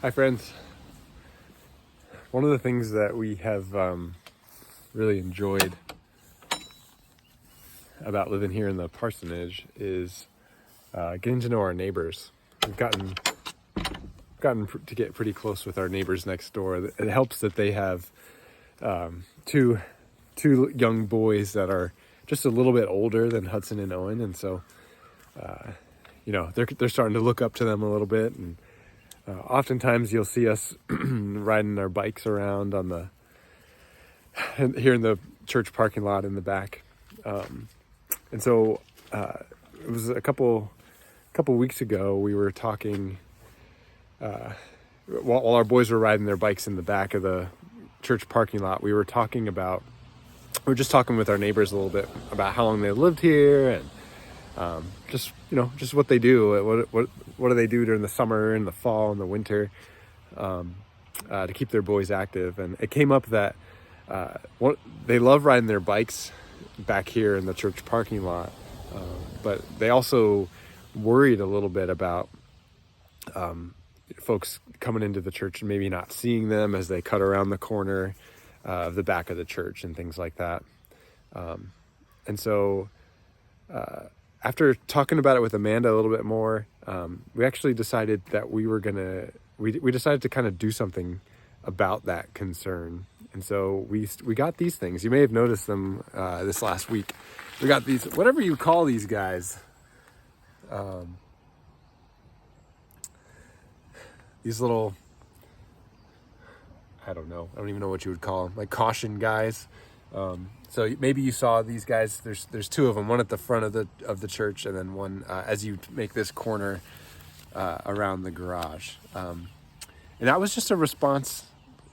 Hi, friends. One of the things that we have really enjoyed about living here in the parsonage is getting to know our neighbors. We've gotten to get pretty close with our neighbors next door. It helps that they have two young boys that are just a little bit older than Hudson and Owen, and so they're starting to look up to them a little bit. And oftentimes you'll see us riding our bikes around here in the church parking lot in the back. And so it was a couple weeks ago, we were talking, while our boys were riding their bikes in the back of the church parking lot, we were just talking with our neighbors a little bit about how long they lived here and just what they do. What do they do during the summer and the fall and the winter to keep their boys active? And it came up that they love riding their bikes back here in the church parking lot, but they also worried a little bit about folks coming into the church and maybe not seeing them as they cut around the corner of the back of the church and things like that. And so after talking about it with Amanda a little bit more, we actually decided that we decided to kind of do something about that concern. And so we got these things. You may have noticed them this last week. We got these, whatever you call these guys. These little, I don't even know what you would call them, like caution guys. So maybe you saw these guys. There's two of them, one at the front of the church, and then one as you make this corner around the garage. And that was just a response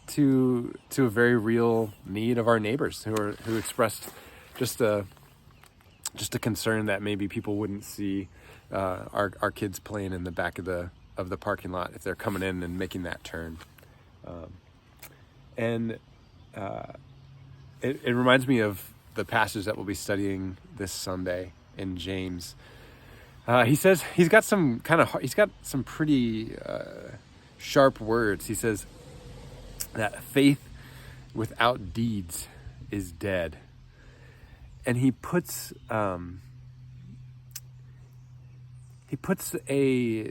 to a very real need of our neighbors who expressed just a concern that maybe people wouldn't see our kids playing in the back of the parking lot if they're coming in and making that turn. It reminds me of the passage that we'll be studying this Sunday in James. He says he's got some pretty sharp words. He says that faith without deeds is dead, and he puts a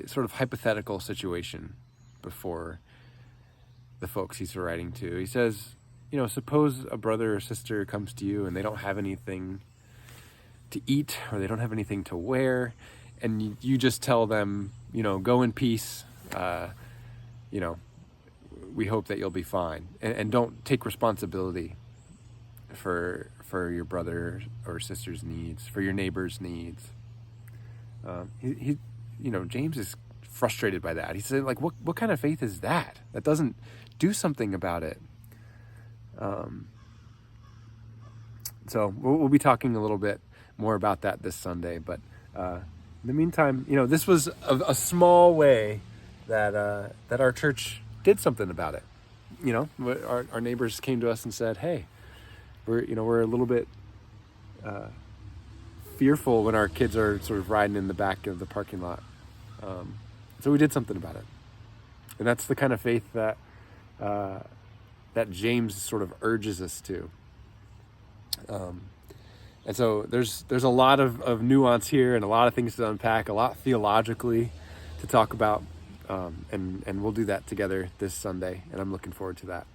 sort of hypothetical situation before the folks he's writing to. He says, suppose a brother or sister comes to you and they don't have anything to eat or they don't have anything to wear, and you just tell them, go in peace, we hope that you'll be fine, and don't take responsibility for your brother or sister's needs, for your neighbor's needs. James is frustrated by that. He said, what kind of faith is that doesn't do something about it? So we'll be talking a little bit more about that this Sunday. But in the meantime, this was a small way that our church did something about it. Our neighbors came to us and said, "Hey, we're a little bit fearful when our kids are sort of riding in the back of the parking lot." So we did something about it, and that's the kind of faith that James sort of urges us to. And so there's a lot of nuance here and a lot of things to unpack, a lot theologically to talk about, and we'll do that together this Sunday, and I'm looking forward to that.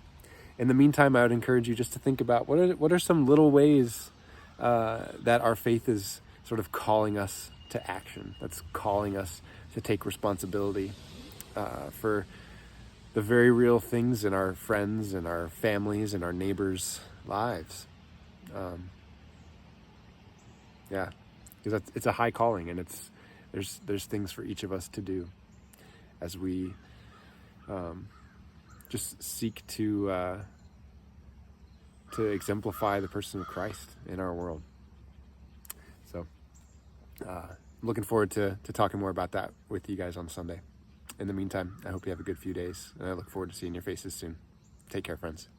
In the meantime, I would encourage you just to think about what are some little ways that our faith is sort of calling us to action, that's calling us to take responsibility for the very real things in our friends and our families and our neighbors' lives. Because it's a high calling, and there's things for each of us to do as we just seek to exemplify the person of Christ in our world. So I'm looking forward to talking more about that with you guys on Sunday. In the meantime, I hope you have a good few days, and I look forward to seeing your faces soon. Take care, friends.